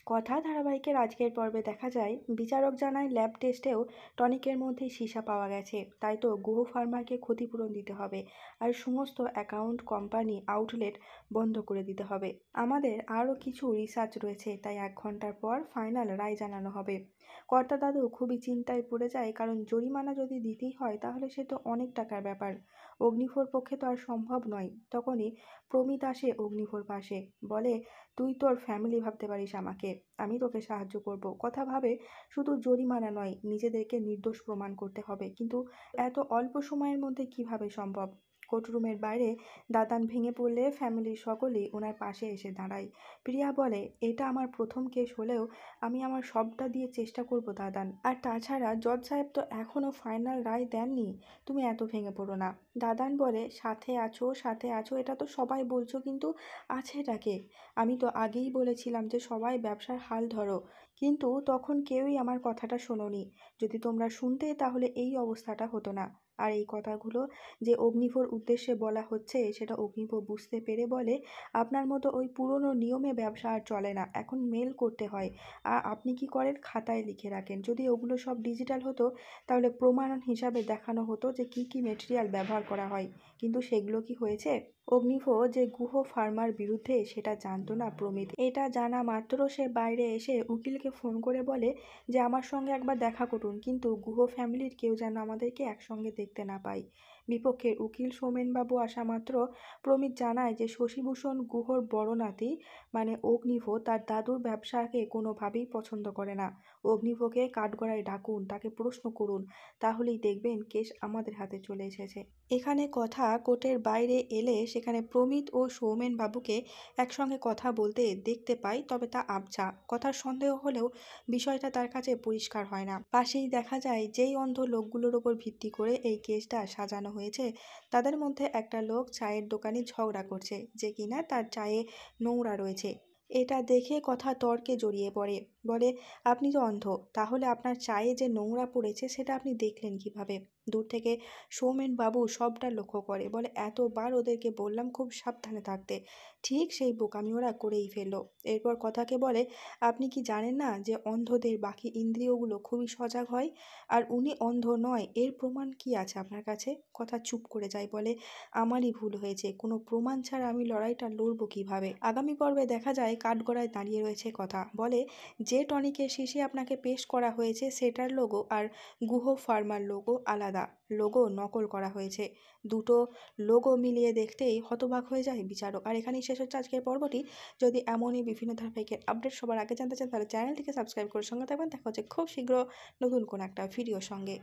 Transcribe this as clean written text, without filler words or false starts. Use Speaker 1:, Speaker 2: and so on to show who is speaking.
Speaker 1: কথা ধারাবাহিকের আজকের পর্বে দেখা যায় বিচারক জানায় ল্যাব টেস্টেও টনিকের মধ্যে সীসা পাওয়া গেছে, তাই তো গুহ ফার্মাকে ক্ষতিপূরণ দিতে হবে আর সমস্ত অ্যাকাউন্ট কোম্পানি আউটলেট বন্ধ করে দিতে হবে। আমাদের আরও কিছু রিসার্চ রয়েছে, তাই 1 ঘন্টার পর ফাইনাল রায় জানানো হবে। কর্তা দাদু খুবই চিন্তায় পড়ে যায়, কারণ জরিমানা যদি দিতেই হয় তাহলে সে তো অনেক টাকার ব্যাপার। অগ্নিফোর পক্ষে তো আর সম্ভব নয়। তখনই প্রমিত আসে অগ্নিফোর পাশে, বলে, তুই তোর ফ্যামিলি ভাবতে পারিস আমাকে, আমি তোকে সাহায্য করব। কথা ভাবে শুধু জরিমানা নয়, নিজেদেরকে নির্দোষ প্রমাণ করতে হবে, কিন্তু এত অল্প সময়ের মধ্যে কিভাবে সম্ভব? কোর্টরুমের বাইরে দাদান ভেঙে পড়লে ফ্যামিলির সকলেই ওনার পাশে এসে দাঁড়ায়। প্রিয়া বলে, এটা আমার প্রথম কেস হলেও আমি আমার সবটা দিয়ে চেষ্টা করব দাদান। আর তাছাড়া জজ সাহেব তো এখনও ফাইনাল রায় দেননি, তুমি এত ভেঙে পড়ো না। দাদান বলে, সাথে আছো সাথে আছো এটা তো সবাই বলছো, কিন্তু আছেটাকে? আমি তো আগেই বলেছিলাম যে সবাই ব্যবসার হাল ধরো, কিন্তু তখন কেউই আমার কথাটা শোনোনি। যদি তোমরা শুনতে তাহলে এই অবস্থাটা হতো না। আর এই কথাগুলো যে অগ্নিভোর উদ্দেশ্যে বলা হচ্ছে সেটা অগ্নিভো বুঝতে পেরে বলে, আপনার মতো ওই পুরনো নিয়মে ব্যবসা আর চলে না, এখন মেল করতে হয়। আর আপনি কি করেন, খাতায় লিখে রাখেন। যদি ওগুলো সব ডিজিটাল হতো তাহলে প্রমাণ হিসাবে দেখানো হতো যে কি কি মেটেরিয়াল ব্যবহার করা হয়, কিন্তু সেগুলো কি হয়েছে? অগ্নিভো যে গুহ ফার্মার বিরুদ্ধে সেটা জানতো না প্রমিত। এটা জানা মাত্র সে বাইরে এসে উকিলকে ফোন করে বলে যে আমার সঙ্গে একবার দেখা করুন, কিন্তু গুহ ফ্যামিলির কেউ যেন আমাদেরকে একসঙ্গে দেখতে না পায়। বিপক্ষের উকিল সৌমেনবাবু আসা মাত্র প্রমিত জানায় যে শশীভূষণ গুহর বড় নাতি মানে অগ্নিভো তার দাদুর ব্যবসাকে কোনোভাবেই পছন্দ করে না। অগ্নিভোকে কাঠগড়ায় ডাকুন, তাকে প্রশ্ন করুন, তাহলেই দেখবেন কেস আমাদের হাতে চলে এসেছে। এখানে কথা কোর্টের বাইরে এলে সেখানে প্রমিত ও সৌমেন বাবুকে একসঙ্গে কথা বলতে দেখতে পাই, তবে তা আবছা। কথার সন্দেহ হলেও বিষয়টা তার কাছে পরিষ্কার হয় না। পাশেই দেখা যায় যেই অন্ধ লোকগুলোর ওপর ভিত্তি করে এই কেসটা সাজানো হয়েছে তাদের মধ্যে একটা লোক চায়ের দোকানে ঝগড়া করছে যে কিনা তার চায়ে নোংরা রয়েছে। এটা দেখে কথা তর্কে জড়িয়ে পড়ে, বলে, আপনি তো অন্ধ, তাহলে আপনার চায়ে যে নোংরা পড়েছে সেটা আপনি দেখলেন কিভাবে? দূর থেকে সৌমেন বাবু সবটা লক্ষ্য করে, বলে, এতবার ওদেরকে বললাম খুব সাবধানে থাকতে, ঠিক সেই বোকামি ওরা করেই ফেললো। এরপর কথাকে বলে, আপনি কি জানেন না যে অন্ধদের বাকি ইন্দ্রিয়গুলো খুবই সজাগ হয়? আর উনি অন্ধ নয়, এর প্রমাণ কি আছে আপনার কাছে? কথা চুপ করে যায়, বলে, আমারই ভুল হয়েছে, কোনো প্রমাণ ছাড়া আমি লড়াইটা লড়বো কিভাবে? আগামী পর্বে দেখা যায় কাঠগড়ায় দাঁড়িয়ে রয়েছে কথা, বলে, যে টনিকের শিশি আপনাকে পেশ করা হয়েছে সেটার লোগো আর গুহ ফার্মার লোগো আলাদা, লোগো নকল করা হয়েছে। দুটো লোগো মিলিয়ে দেখতেই হতবাক হয়ে যায় বিচারক। আর এখানেই শেষ হচ্ছে আজকের পর্বটি। যদি এমনই বিভিন্ন ধারাবাহিকের আপডেট সবার আগে জানতে চান তাহলে চ্যানেলটিকে সাবস্ক্রাইব করে সঙ্গে থাকবেন। দেখা হচ্ছে খুব শীঘ্র নতুন কোনো একটা ভিডিওর সঙ্গে।